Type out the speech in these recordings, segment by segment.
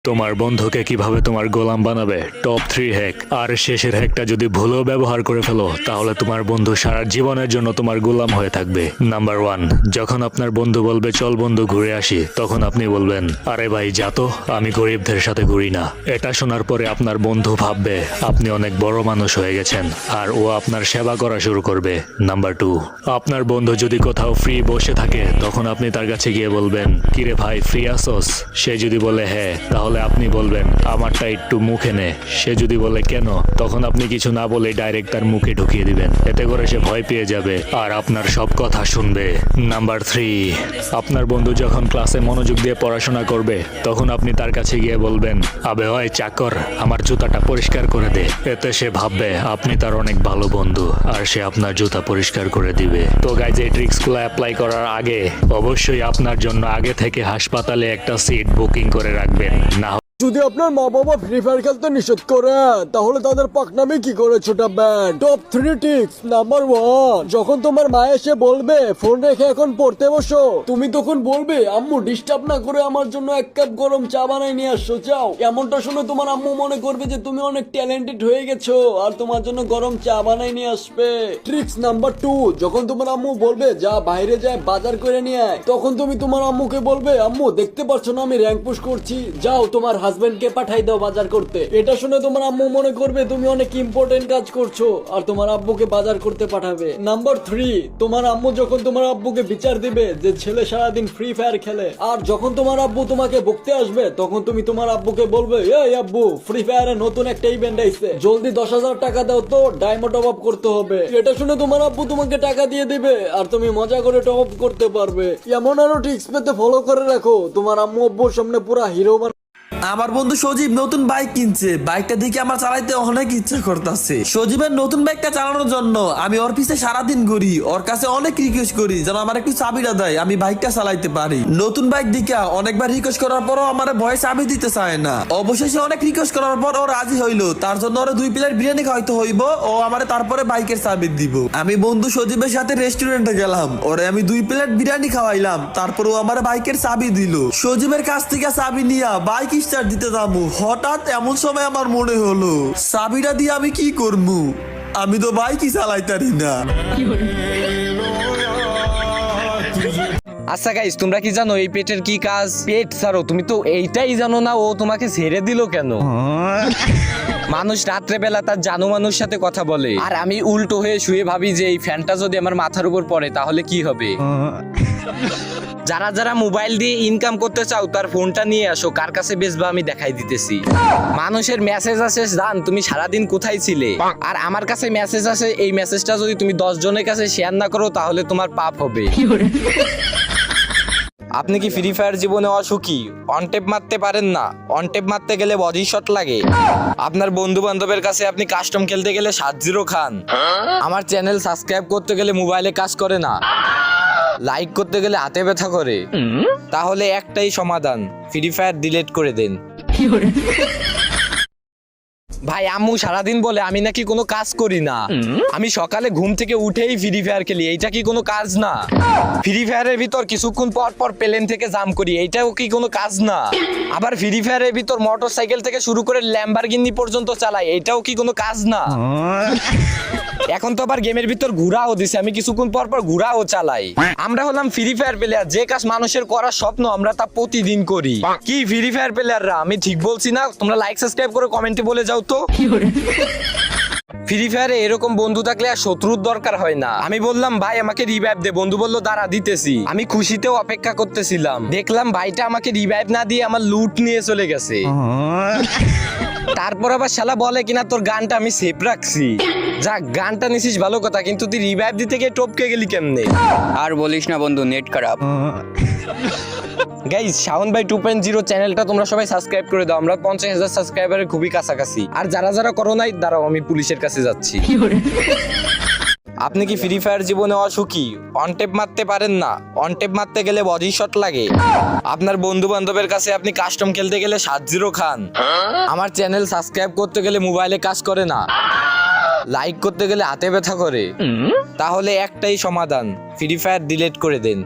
তোমার বন্ধুকে কিভাবে তোমার গোলাম বানাবে, টপ 3 হ্যাক। আর শেষের হ্যাকটা যদি ভুলেও ব্যবহার করে ফেলো তাহলে তোমার বন্ধু সারা জীবনের জন্য তোমার গোলাম হয়ে থাকবে। নাম্বার 1, যখন আপনার বন্ধু বলবে চল বন্ধু ঘুরে আসি, তখন আপনি বলবেন আরে ভাই যা তো, আমি গরিবদের সাথে ঘুরি না। এটা শোনার পরে আপনার বন্ধু ভাববে আপনি অনেক বড় মানুষ হয়ে গেছেন আর ও আপনার সেবা করা শুরু করবে। নাম্বার 2, আপনার বন্ধু যদি কোথাও ফ্রি বসে থাকে তখন আপনি তার কাছে গিয়ে বলবেন কিরে ভাই ফ্রি আসোস। সে যদি বলে হ্যাঁ, তাহলে আপনি বলবেন আমারটা একটু মুখে নে। সে যদি বলে কেন, তখন আপনি কিছু না বলে ডাইরেক্ট তার মুখে ঢুকিয়ে দিবেন। এতে করে সে ভয় পেয়ে যাবে আর আপনার সব কথা শুনবে। নাম্বার 3, আপনার বন্ধু যখন ক্লাসে মনোযোগ দিয়ে পড়াশোনা করবে তখন আপনি তার কাছে গিয়ে বলবেন আবে ওই চাকর আমার জুতাটা পরিষ্কার করে দে। এতে সে ভাববে আপনি তার অনেক ভালো বন্ধু আর সে আপনার জুতা পরিষ্কার করে দিবে। তো গাইজ, এই ট্রিক্সগুলো অ্যাপ্লাই করার আগে অবশ্যই আপনার জন্য আগে থেকে হাসপাতালে একটা সিট বুকিং করে রাখবেন। না যদি আপনার মা বাবা ফ্রি ফায়ার খেলতে নিষেধ করে তাহলে তাদের পাকনামি কি করে ছোটাবেন? Top 3 tips. নাম্বার 1, যখন তোমার মা এসে বলবে ফোন রেখে এখন পড়তে বসো, তুমি তখন বলবে আম্মু ডিস্টার্ব না করে আমার জন্য 1 কাপ গরম চা বানাই নিয়ে আসো যাও। এমনটা শুনে তোমার আম্মু মনে করবে যে তুমি অনেক ট্যালেন্টেড হয়ে গেছো আর তোমার জন্য গরম চা বানাই নিয়ে আসবে। ট্রিক্স নাম্বার 2, যখন তোমার আম্মু বলবে যা বাইরে যায় বাজার করে নিয়ে আয়, তখন তুমি তোমার আম্মুকে বলবে আম্মু দেখতে পারছো না আমি র্যাঙ্ক পুশ করছি, যাও তোমার হাজবেন্ডকে পাঠাই দাও বাজার করতে। এটা শুনে তোমার আম্মু মনে করবে তুমি অনেক ইম্পর্টেন্ট কাজ করছো আর তোমার আব্বুকে বাজার করতে পাঠাবে। নাম্বার 3, তোমার আম্মু যখন তোমার আব্বুকে বিচার দিবে যে ছেলে সারাদিন ফ্রি ফায়ার খেলে, আর যখন তোমার আব্বু তোমাকে বকতে আসবে তখন তুমি তোমার আব্বুকে বলবে এই আব্বু ফ্রি ফায়ারে নতুন একটা ইভেন্ট আইছে, জলদি 10,000 টাকা দাও তো ডায়মন্ড টপ আপ করতে হবে। এটা শুনে তোমার আব্বু তোমাকে টাকা দিয়ে দিবে আর তুমি মজা করে টপ আপ করতে পারবে। এমন আরো ট্রিক্স পেতে ফলো করে রাখো, তোমার আম্মু আব্বুর সামনে পুরা হিরো। আমার বন্ধু সজীব নতুন বাইক কিনছে, বাইকটা দেখে আমার চালাইতে অনেক ইচ্ছা করতেছে। সজীবের নতুন বাইকটা চালানোর জন্য আমি ওর পিছে সারাদিন ঘুরি, ওর কাছে অনেক রিকোয়েস্ট করি যেন আমার একটু চাবিটা দেয় আমি বাইকটা চালাইতে পারি। নতুন বাইক দিকে অনেকবার রিকোয়েস্ট করার পরও আমার ভয়ে চাবি দিতে চায় না। অবশেষে অনেক রিকোয়েস্ট করার পর ও রাজি হইলো, তার জন্য ওরা 2 প্লেট বিরিয়ানি খাওয়াইতে হইব, ও আমারে তারপরে বাইকের চাবি দিব। আমি বন্ধু সজীবের সাথে রেস্টুরেন্টে গেলাম, ওরে আমি 2 প্লেট বিরিয়ানি খাওয়াইলাম, তারপর ও আমার বাইকের চাবি দিল। সজীবের কাছ থেকে চাবি নিয়া বাইক স্টার্ট দিতে যাবো, হঠাৎ এমন সময় আমার মনে হলো চাবিটা দিয়ে আমি কি করবো, আমি তো বাইকই চালাইতারি না। আচ্ছা গাইস, তোমরা কি জানো এই পেটের কি কাজ? পেট ছাড়ো, তুমি তো এইটাই জানো না ও তোমাকে ছেড়ে দিল কেন? মানুষ রাত্রেবেলা তার জানো মানুষ সাথে কথা বলে আর আমি উল্টো হয়ে শুয়ে ভাবি যে এই ফ্যানটা যদি আমার মাথার উপর পড়ে তাহলে কি হবে। যারা যারা মোবাইল দিয়ে ইনকাম করতে চাও তার ফোনটা নিয়ে আসো, কার কাছে বেচবা আমি দেখাই দিতেছি। মানুষের মেসেজ আসে জান তুমি সারাদিন কোথায় ছিলে, আর আমার কাছে মেসেজ আসে, এই মেসেজটা যদি তুমি 10 জনের কাছে শেয়ার না করো তাহলে তোমার পাপ হবে। আপনি কি ফ্রি ফায়ার জীবনে অসুখী? অনটেপ মারতে পারেন না? অনটেপ মারতে গেলে বডি শট লাগে? আপনার বন্ধু বান্ধবের কাছে আপনি কাস্টম খেলতে গেলে 7-0 খান? আমার চ্যানেল সাবস্ক্রাইব করতে গেলে মোবাইলে কাজ করে না, লাইক করতে গেলে হাতে ব্যথা করে? তাহলে একটাই সমাধান, ফ্রি ফায়ার ডিলিট করে দেন। ভাই আম্মু সারাদিন বলে আমি নাকি কোনো কাজ করি না, আমি সকালে ঘুম থেকে উঠেই ফ্রি ফায়ার খেলি, এইটা কি কোনো কাজ না? ফ্রি ফায়ারের ভিতর কিছুক্ষণ পর পর প্লেন থেকে জাম করি, এইটাও কি কোনো কাজ না? আবার ফ্রি ফায়ারের ভিতর মোটর সাইকেল থেকে শুরু করে ল্যাম্বরগিনি পর্যন্ত চালাই, এইটাও কি কোনো কাজ না? এখন তো আবার গেমের ভিতর ঘোড়াও দিছে, আমি কিছুক্ষণ পর পর ঘোড়াও চালাই। আমরা হলাম ফ্রি ফায়ার প্লেয়ার, যে কাজ মানুষের করার স্বপ্ন আমরা তা প্রতিদিন করি। কি ফ্রি ফায়ার প্লেয়াররা, আমি ঠিক বলছি না? তোমরা লাইক সাবস্ক্রাইব করে কমেন্টে বলে যাও তো। ফ্রি ফায়ারে এরকম বন্ধু থাকলে আর শত্রুর দরকার হয় না। আমি বললাম ভাই আমাকে রিভাইভ দে, বন্ধু বললো দাঁড়া দিতেছি। আমি খুশিতেও অপেক্ষা করতেছিলাম, দেখলাম ভাইটা আমাকে রিভাইভ না দিয়ে আমার লুট নিয়ে চলে গেছে। তারপর আবার শালা বলে কিনা তোর গানটা আমি সেভ রাখছি। যাক, গানটা নিছিস ভালো কথা, কিন্তু তুই রিভাইভ দিতে গিয়ে টপকে গেলি কেমনে? আর বলিস না বন্ধু, নেট খারাপ। গাইস, শাওন ভাই 2.0 চ্যানেলটা তোমরা সবাই সাবস্ক্রাইব করে দাও, আমরা 50,000 সাবস্ক্রাইবারের খুবই কাছাকাছি। আর যারা যারা করো নাই দাঁড়াও আমি পুলিশের কাছে যাচ্ছি। আপনি কি ফ্রি ফায়ার জীবনে অসুখী? অনটেপ মারতে পারেন না? অনটেপ মারতে গেলে বডি শট লাগে? আপনার বন্ধু বান্ধবের কাছে আপনি কাস্টম খেলতে গেলে 7-0 খান? আমার চ্যানেল সাবস্ক্রাইব করতে গেলে মোবাইলে কাজ করে না, লাইক করতে গেলে হাতে ব্যথা করে? তাহলে একটাই সমাধান, ফ্রি ফায়ার ডিলিট করে দেন।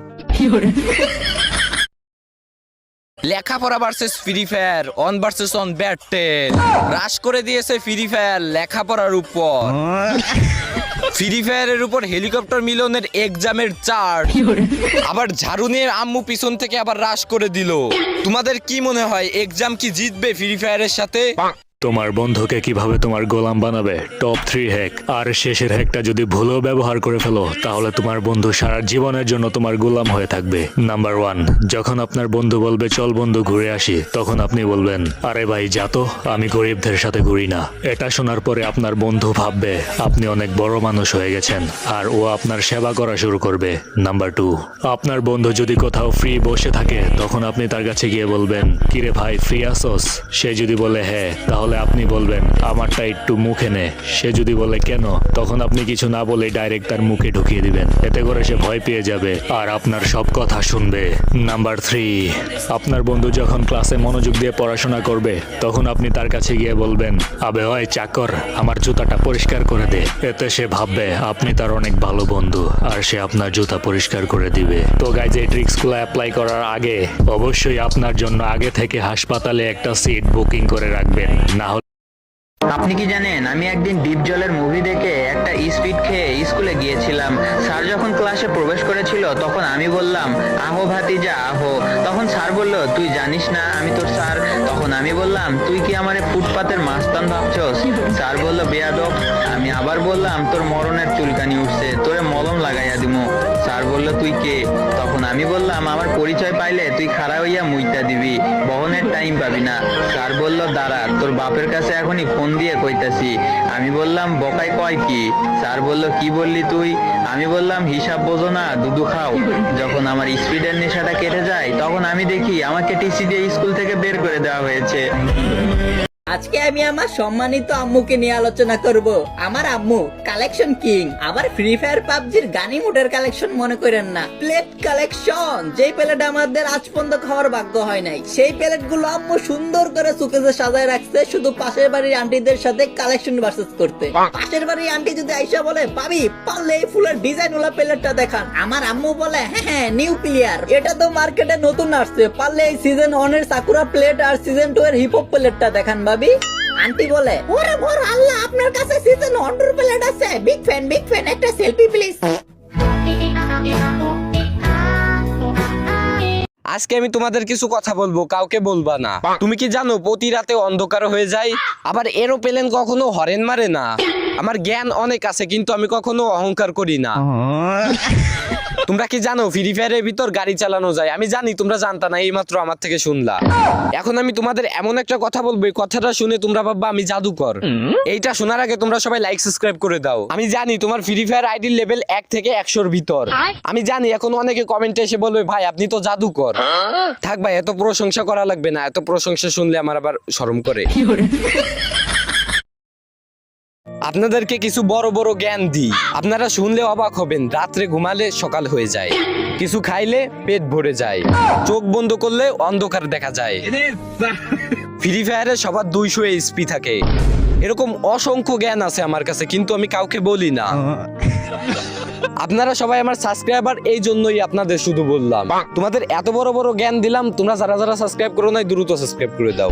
লেখাপড়া versus Free Fire, one versus one battle. Rush করে দিয়েছে ফ্রি ফায়ার লেখাপড়ার উপর। ফ্রি ফায়ারের উপর হেলিকপ্টার মিলনের এক্সামের চার্ট। আবার ঝাড়ু নিয়ে আম্মু পিছন থেকে আবার রাশ করে দিল। তোমাদের কি মনে হয় এক্সাম কি জিতবে ফ্রি ফায়ারের সাথে? তোমার বন্ধুকে কিভাবে তোমার গোলাম বানাবে, টপ 3 হ্যাক। আর শেষের হ্যাকটা যদি ভুলেও ব্যবহার করে ফেলো তাহলে তোমার বন্ধু সারা জীবনের জন্য তোমার গোলাম হয়ে থাকবে। নাম্বার 1, যখন আপনার বন্ধু বলবে চল বন্ধু ঘুরে আসি, তখন আপনি বলবেন আরে ভাই যা তো, আমি গরিবদের সাথে ঘুরি না। এটা শোনার পরে আপনার বন্ধু ভাববে আপনি অনেক বড় মানুষ হয়ে গেছেন আর ও আপনার সেবা করা শুরু করবে। নাম্বার 2, আপনার বন্ধু যদি কোথাও ফ্রি বসে থাকে তখন আপনি তার কাছে গিয়ে বলবেন কিরে ভাই ফ্রি আসোস? সে যদি বলে হ্যাঁ, তাহলে আপনি বলবেন আমারটা একটু মুখে নে। সে যদি বলে কেন, তখন আপনি কিছু না বলে ডাইরেক্ট তার মুখে ঢুকিয়ে দিবেন। এতে করে সে ভয় পেয়ে যাবে আর আপনার সব কথা শুনবে। নাম্বার 3, আপনার বন্ধু যখন ক্লাসে মনোযোগ দিয়ে পড়াশোনা করবে তখন আপনি তার কাছে গিয়ে বলবেন আবে ওই চাকর আমার জুতাটা পরিষ্কার করে দে। এতে সে ভাববে আপনি তার অনেক ভালো বন্ধু আর সে আপনার জুতা পরিষ্কার করে দিবে। তো গাইজ এই ট্রিক্সগুলো অ্যাপ্লাই করার আগে অবশ্যই আপনার জন্য আগে থেকে হাসপাতালে একটা সিট বুকিং করে রাখবেন, না হলে আপনি কি জানেন আমি একদিন ডিপ জলের মুভি দেখে একটা স্পিড খেয়ে স্কুলে গিয়েছিলাম। স্যার যখন ক্লাসে প্রবেশ করেছিল তখন আমি বললাম আহো ভাতিজা আহো। তখন স্যার বলল তুই জানিস না আমি তোর স্যার। তখন আমি বললাম তুই কি আমারে ফুটপাতের মাস্তান ভাবছস? স্যার বলল বেয়াদব। আমি আবার বললাম তোর মরণের চুলকানি উঠছে, তোরে মলম লাগাইয়া দিমু। স্যার বলল তুই কে? তখন আমি বললাম আমার পরিচয় পাইলে তুই খাড়া হইয়া মুইতা দিবি, বহনের টাইম পাবি না। স্যার বলল দাঁড়া তোর বাপের কাছে এখনই ফোন দিয়ে কইতাছি। আমি বললাম বকাই কয় কি? স্যার বলল কি বললি তুই? আমি বললাম হিসাব বোঝো না, দুধু খাও। যখন আমার স্পিডের নেশাটা কেটে যায় তখন আমি দেখি আমাকে টিসি দিয়ে স্কুল থেকে বের করে দেওয়া হয়েছে। আজকে আমি আমার সম্মানিত আম্মুকে নিয়ে আলোচনা করব। আমার আম্মু কালেকশন কিং। আবার ফ্রি ফায়ার পাবজির গানি মুডের কালেকশন মনে করেন না, প্লেট কালেকশন। যেই প্লেট আমাদের আজ পর্যন্ত খাওয়ার ভাগ্য হয় নাই, সেই প্লেট গুলো আম্মু সুন্দর করে সুকেসে সাজায় রাখছে শুধু পাশের বাড়ির আন্টিদের সাথে কালেকশন ভার্সেস করতে। পাশের বাড়ির আন্টি যদি আইসা বলে ভাবি পারলে এই ফুলের ডিজাইন ওলা প্লেটটা দেখান, আমার আম্মু বলে হ্যাঁ হ্যাঁ নিউ প্লেয়ার, এটা তো মার্কেটে নতুন আসছে, পারলে এই সিজন 1 এর সাকুরা প্লেট আর সিজন 2 এর হিপ হপ প্লেটটা দেখান ভাবি। আন্টি বলে ওরে বড় আল্লাহ আপনার কাছে সিজন 1 এর প্লেট আছে, বিগ ফ্যান একটা সেলফি প্লিজ। আজকে আমি তোমাদের কিছু কথা বলবো, কাউকে বলবা না। তুমি কি জানো প্রতি রাতে অন্ধকার হয়ে যায়? আবার এরোপ্লেন কখনো হরেন মারে না। আমার জ্ঞান অনেক আছে কিন্তু আমি কখনো অহংকার করি না। তোমরা কি জানো ফ্রি ফায়ারের ভিতর গাড়ি চালানো যায়? আমি জানি তোমরা জানতা না, এইমাত্র আমার থেকে শুনলা। এখন আমি তোমাদের এমন একটা কথা বলবো, এই কথাটা শুনে তোমরা ভাববা আমি জাদুকর। এইটা শোনার আগে তোমরা সবাই লাইক সাবস্ক্রাইব করে দাও। আমি জানি তোমার ফ্রি ফায়ার আইডির লেভেল 1 থেকে 100 ভিতর। আমি জানি এখন অনেকে কমেন্টে এসে বলবে ভাই আপনি তো জাদুকর। থাক ভাই এত প্রশংসা করা লাগবে না, এত প্রশংসা শুনলে আমার আবার শরম করে। আপনাদেরকে কিছু বড় বড় জ্ঞান দিই, আপনারা শুনলে অবাক হবেন। রাত্রে ঘুমালে সকাল হয়ে যায়, কিছু খাইলে পেট ভরে যায়, চোখ বন্ধ করলে অন্ধকার দেখা যায়। ফ্রি ফায়ারে সবার 200 এইচপি থাকে। এরকম অসংখ্য জ্ঞান আছে আমার কাছে কিন্তু আমি কাউকে বলি না। আপনারা সবাই আমার সাবস্ক্রাইবার, এই জন্যই আপনাদের শুধু বললাম। তোমাদের এত বড় বড় জ্ঞান দিলাম, তোমরা যারা যারা সাবস্ক্রাইব করো নাই দ্রুত সাবস্ক্রাইব করে দাও।